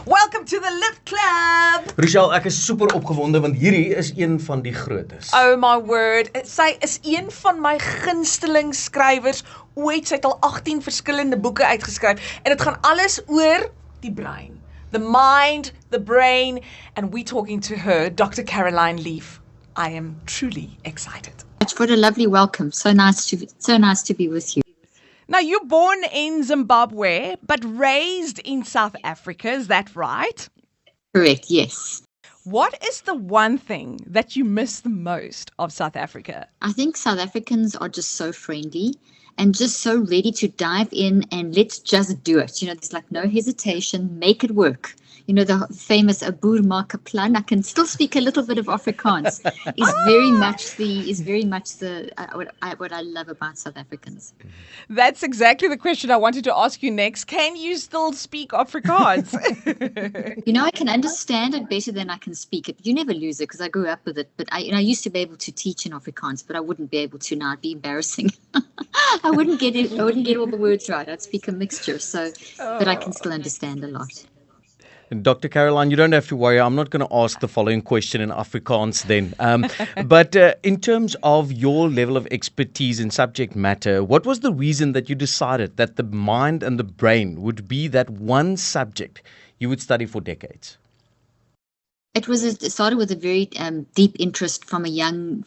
Welcome to the Lift Klub. Rochelle, ek is super opgewonde want hierdie is een van die grootes. Oh my word, sy is een van my gunsteling skrywers ooit. Sy het al 18 verskillende boeke uitgeskryf en dit gaan alles oor die brein. The mind, the brain, and we talking to her, Dr. Caroline Leaf. I am truly excited. What a lovely welcome. So nice to be with you. Now, you're born in Zimbabwe, but raised in South Africa, is that right? Correct, yes. What is the one thing that you miss the most of South Africa? I think South Africans are just so friendly and just so ready to dive in and let's just do it. You know, there's like no hesitation, make it work. You know, the famous Aboer maak 'n plan. I can still speak a little bit of Afrikaans. Is very much the what I love about South Africans. That's exactly the question I wanted to ask you next. Can you still speak Afrikaans? You know, I can understand it better than I can speak it. You never lose it because I grew up with it. But I used to be able to teach in Afrikaans, but I wouldn't be able to now. It'd be embarrassing. I wouldn't get it. I wouldn't get all the words right. I'd speak a mixture. But I can still understand a lot. Dr. Caroline, you don't have to worry. I'm not going to ask the following question in Afrikaans then. But in terms of your level of expertise in subject matter, what was the reason that you decided that the mind and the brain would be that one subject you would study for decades? It started with a very deep interest from a young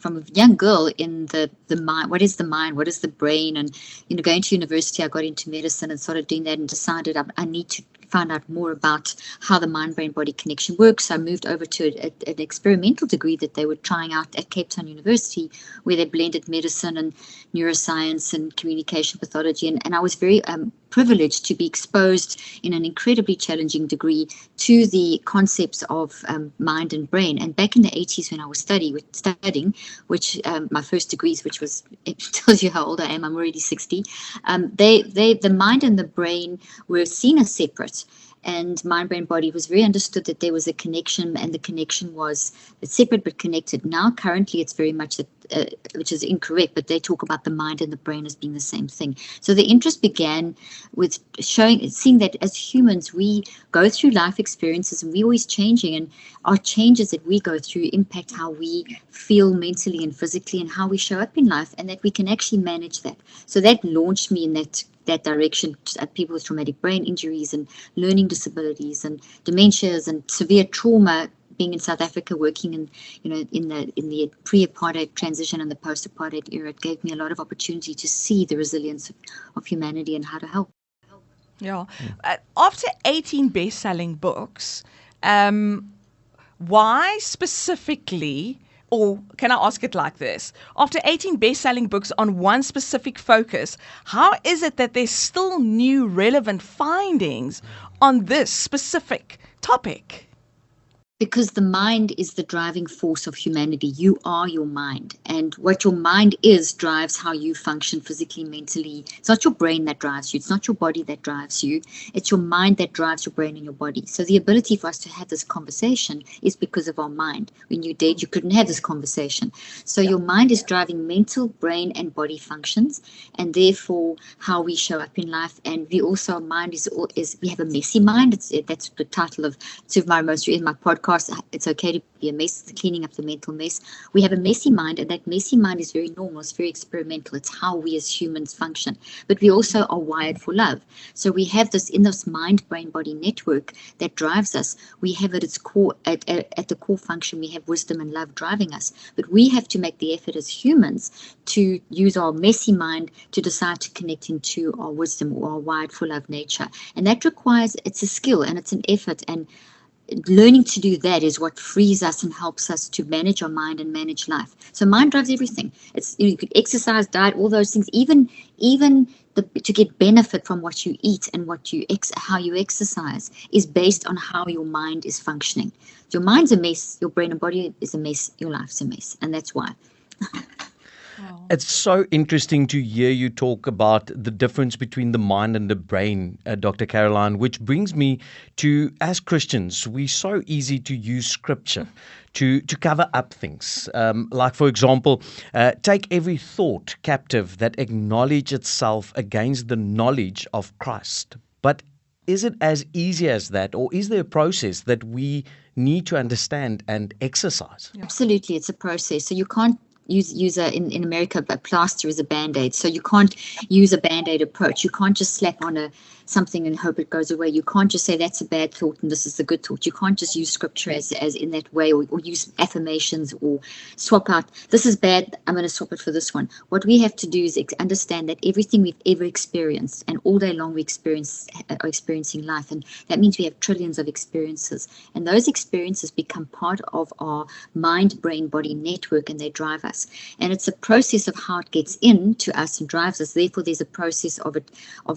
girl in the mind. What is the mind? What is the brain? And going to university, I got into medicine and started doing that and decided I need to find out more about how the mind-brain-body connection works. So I moved over to an experimental degree that they were trying out at Cape Town University, where they blended medicine and neuroscience and communication pathology. And I was very privileged to be exposed in an incredibly challenging degree to the concepts of mind and brain. And back in the 80s when I was studying, which my first degrees, which was, it tells you how old I am, I'm already 60, the mind and the brain were seen as separate. And mind, brain, body was very understood that there was a connection, and the connection was separate but connected. Now, currently, it's very much which is incorrect, but they talk about the mind and the brain as being the same thing. So the interest began with seeing that as humans, we go through life experiences and we're always changing, and our changes that we go through impact how we feel mentally and physically and how we show up in life, and that we can actually manage that. So that launched me in that direction, people with traumatic brain injuries and learning disabilities and dementias and severe trauma. Being in South Africa, working in the pre-apartheid transition and the post-apartheid era, it gave me a lot of opportunity to see the resilience of humanity and how to help. Yeah. After 18 best-selling books, why specifically? Or can I ask it like this? After 18 best-selling books on one specific focus, how is it that there's still new relevant findings on this specific topic? Because the mind is the driving force of humanity. You are your mind. And what your mind is drives how you function physically, mentally. It's not your brain that drives you. It's not your body that drives you. It's your mind that drives your brain and your body. So the ability for us to have this conversation is because of our mind. When you're dead, you couldn't have this conversation. So your mind is driving mental, brain, and body functions, and therefore how we show up in life. And we also, our mind is we have a messy mind. That's the title of my podcast. It's okay to be a mess, cleaning up the mental mess. We have a messy mind, and that messy mind is very normal. It's very experimental. It's how we as humans function. But we also are wired for love. So we have this in this mind, brain, body network that drives us. We have at its core, at the core function, we have wisdom and love driving us. But we have to make the effort as humans to use our messy mind to decide to connect into our wisdom or our wired for love nature. And that requires, it's a skill and it's an effort, and learning to do that is what frees us and helps us to manage our mind and manage life. So mind drives everything. It's you could exercise, diet, all those things. Even to get benefit from what you eat and how you exercise is based on how your mind is functioning. Your mind's a mess. Your brain and body is a mess. Your life's a mess, and that's why. Wow. It's so interesting to hear you talk about the difference between the mind and the brain, Dr. Caroline, which brings me to, as Christians, we're so easy to use scripture to cover up things. Like, for example, take every thought captive that acknowledge itself against the knowledge of Christ. But is it as easy as that, or is there a process that we need to understand and exercise? Absolutely, it's a process. So you can't in America, a plaster is a band-aid. So you can't use a band-aid approach. You can't just slap on something and hope it goes away. You can't just say that's a bad thought and this is the good thought. You can't just use scripture as in that way, or use affirmations, or swap out, this is bad, I'm going to swap it for this one. What we have to do is understand that everything we've ever experienced, and all day long we are experiencing life, and that means we have trillions of experiences, and those experiences become part of our mind, brain, body network, and they drive us. And it's a process of how it gets into us and drives us. Therefore, there's a process of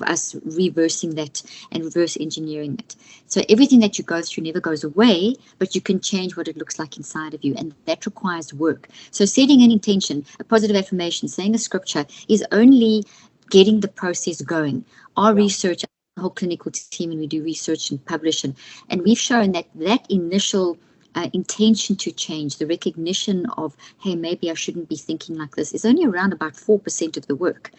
us reversing that and reverse engineering it. So everything that you go through never goes away, but you can change what it looks like inside of you, and that requires work. So setting an intention, a positive affirmation, saying a scripture is only getting the process going. Our research, the whole clinical team, and we do research and publish, and we've shown that initial intention to change, the recognition of, hey, maybe I shouldn't be thinking like this, is only around about 4% of the work.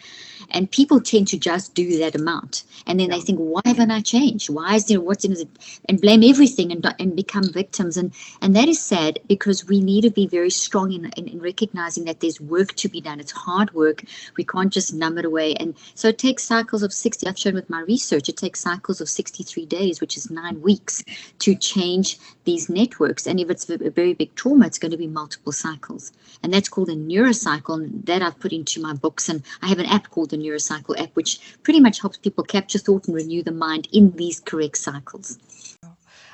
And people tend to just do that amount. And then they think, why haven't I changed? Why is there, what's in it? And blame everything and become victims. And that is sad, because we need to be very strong in recognizing that there's work to be done. It's hard work. We can't just numb it away. And so it takes cycles of 60, I've shown with my research, it takes cycles of 63 days, which is 9 weeks, to change these networks. And if it's a very big trauma, it's going to be multiple cycles. And that's called a Neuros Cycle, and that I've put into my books. And I have an app called the Neuros Cycle app, which pretty much helps people capture thought and renew the mind in these correct cycles.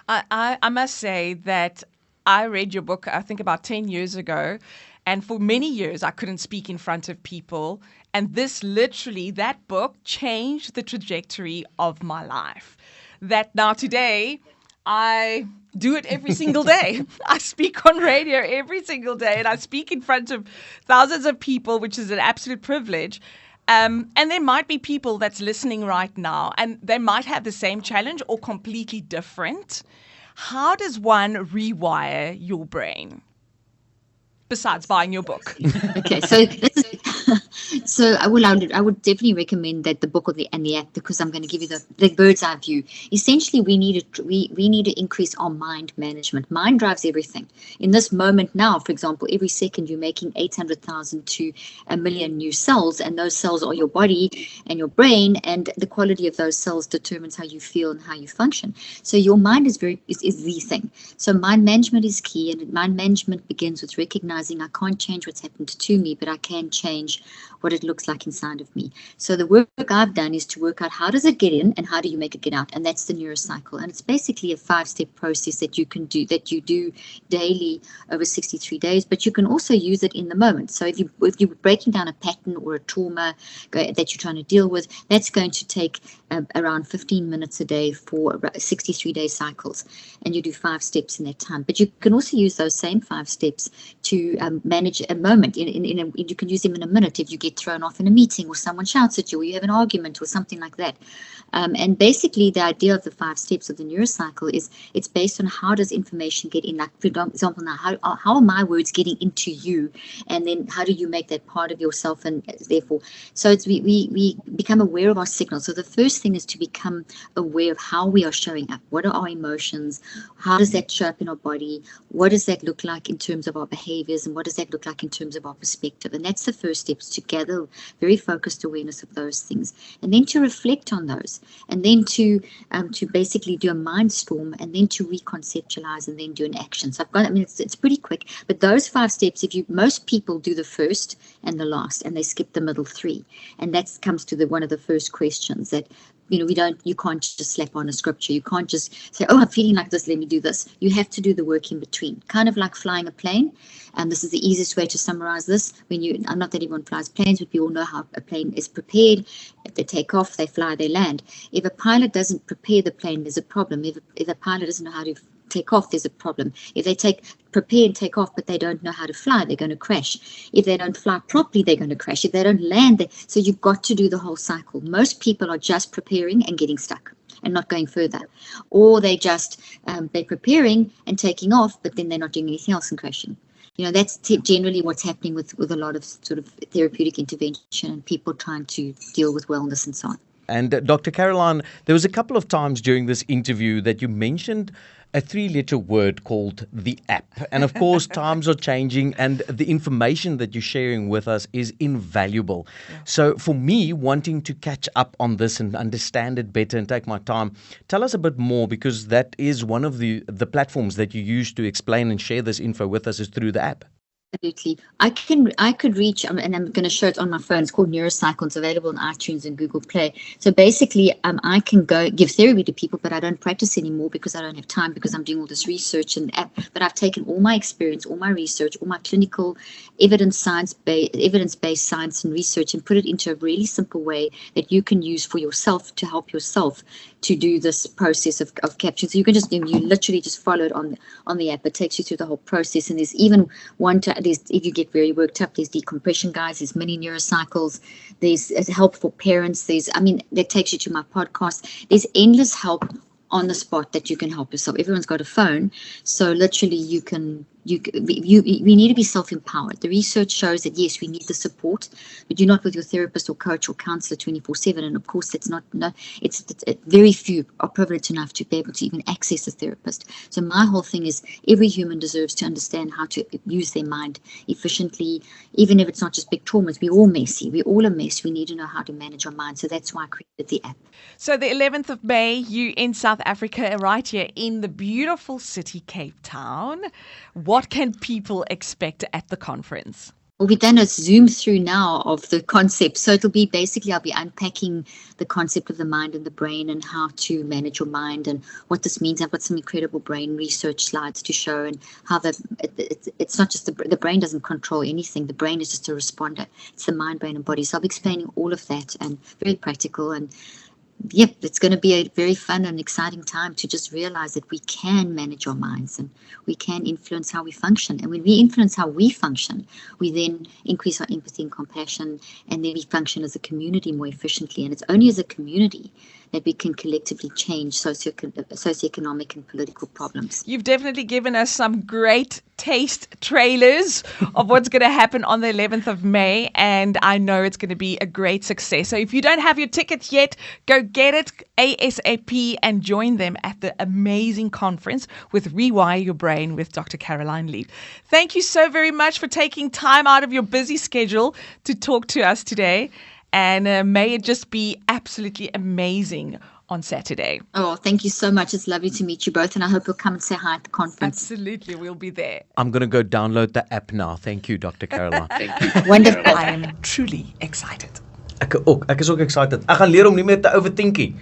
I must say that I read your book, I think about 10 years ago, and for many years I couldn't speak in front of people. And that book changed the trajectory of my life. That now today, I do it every single day. I speak on radio every single day, and I speak in front of thousands of people, which is an absolute privilege. And there might be people that's listening right now, and they might have the same challenge or completely different. How does one rewire your brain? Besides buying your book. Okay, so I would definitely recommend that the book and the app, because I'm going to give you the bird's eye view. Essentially, we need to increase our mind management. Mind drives everything. In this moment now, for example, every second you're making 800,000 to 1 million new cells, and those cells are your body and your brain, and the quality of those cells determines how you feel and how you function. So your mind is the thing. So mind management is key, and mind management begins with recognizing I can't change what's happened to me, but I can change what it looks like inside of me. So the work I've done is to work out, how does it get in and how do you make it get out? And that's the Neuros Cycle. And it's basically a 5-step process that you can do, that you do daily over 63 days, but you can also use it in the moment. So if you're breaking down a pattern or a trauma that you're trying to deal with, that's going to take around 15 minutes a day for 63-day cycles. And you do 5 steps in that time. But you can also use those same 5 steps to manage a moment. You can use them in a minute if you get thrown off in a meeting, or someone shouts at you, or you have an argument or something like that. And basically the idea of the 5 steps of the Neuros Cycle is it's based on how does information get in. Like, for example, now, how are my words getting into you? And then how do you make that part of yourself? And therefore, so it's we become aware of our signals. So the first thing is to become aware of how we are showing up. What are our emotions? How does that show up in our body? What does that look like in terms of our behaviors? And what does that look like in terms of our perspective? And that's the first step, to gather very focused awareness of those things, and then to reflect on those, and then to basically do a mind storm, and then to reconceptualize, and then do an action. So it's pretty quick, but those 5 steps, most people do the first and the last, and they skip the middle 3, and that comes to one of the first questions that you can't just slap on a scripture. You can't just say, oh, I'm feeling like this, let me do this. You have to do the work in between, kind of like flying a plane. And this is the easiest way to summarize this. Not that everyone flies planes, but we all know how a plane is prepared. If they take off, they fly, they land. If a pilot doesn't prepare the plane, there's a problem. If a pilot doesn't know how to take off, there's a problem. If they prepare and take off, but they don't know how to fly, they're going to crash. If they don't fly properly, they're going to crash. If they don't land, so you've got to do the whole cycle. Most people are just preparing and getting stuck and not going further, or they're preparing and taking off, but then they're not doing anything else and crashing. That's generally what's happening with a lot of sort of therapeutic intervention and people trying to deal with wellness and so on. And Dr. Caroline, there was a couple of times during this interview that you mentioned a 3-letter word called the app. And of course, times are changing and the information that you're sharing with us is invaluable. So for me, wanting to catch up on this and understand it better and take my time, tell us a bit more, because that is one of the platforms that you use to explain and share this info with us is through the app. Absolutely. I could reach, and I'm going to show it on my phone. It's called Neuros Cycle. It's available on iTunes and Google Play. So basically, I can go give therapy to people, but I don't practice anymore because I don't have time, because I'm doing all this research and app. But I've taken all my experience, all my research, all my clinical evidence-based science and research, and put it into a really simple way that you can use for yourself to help yourself to do this process of capturing. So you can just, you literally just follow it on the app. It takes you through the whole process. And there's even if you get very worked up, there's decompression guides, there's mini neurocycles, there's help for parents, that takes you to my podcast. There's endless help on the spot that you can help yourself. Everyone's got a phone, so literally we need to be self-empowered. The research shows that yes, we need the support, but you're not with your therapist or coach or counselor 24/7. And of course, it's very few are privileged enough to be able to even access a therapist. So my whole thing is every human deserves to understand how to use their mind efficiently, even if it's not just big traumas. We're all messy. We're all a mess. We need to know how to manage our mind. So that's why I created the app. So the 11th of May, you in South Africa, right here in the beautiful city, Cape Town. What can people expect at the conference? Well, we've done a zoom through now of the concept. So it'll be basically, I'll be unpacking the concept of the mind and the brain and how to manage your mind and what this means. I've got some incredible brain research slides to show, and how it's not just the brain doesn't control anything. The brain is just a responder. It's the mind, brain and body. So I'll be explaining all of that, and very practical. And yep, it's going to be a very fun and exciting time to just realize that we can manage our minds and we can influence how we function. And when we influence how we function, we then increase our empathy and compassion, and then we function as a community more efficiently. And it's only as a community that we can collectively change socioeconomic and political problems. You've definitely given us some great taste trailers of what's going to happen on the 11th of May, and I know it's going to be a great success. So if you don't have your tickets yet, go get it ASAP and join them at the amazing conference with Rewire Your Brain with Dr. Caroline Leaf. Thank you so very much for taking time out of your busy schedule to talk to us today. And may it just be absolutely amazing on Saturday. Oh, thank you so much. It's lovely to meet you both, and I hope you'll come and say hi at the conference. Absolutely, we'll be there. I'm going to go download the app now. Thank you, Dr. Caroline. Thank you. Wonderful. I am truly excited. Ek is ook excited. Ek gaan leer om nie meer te overthinkie.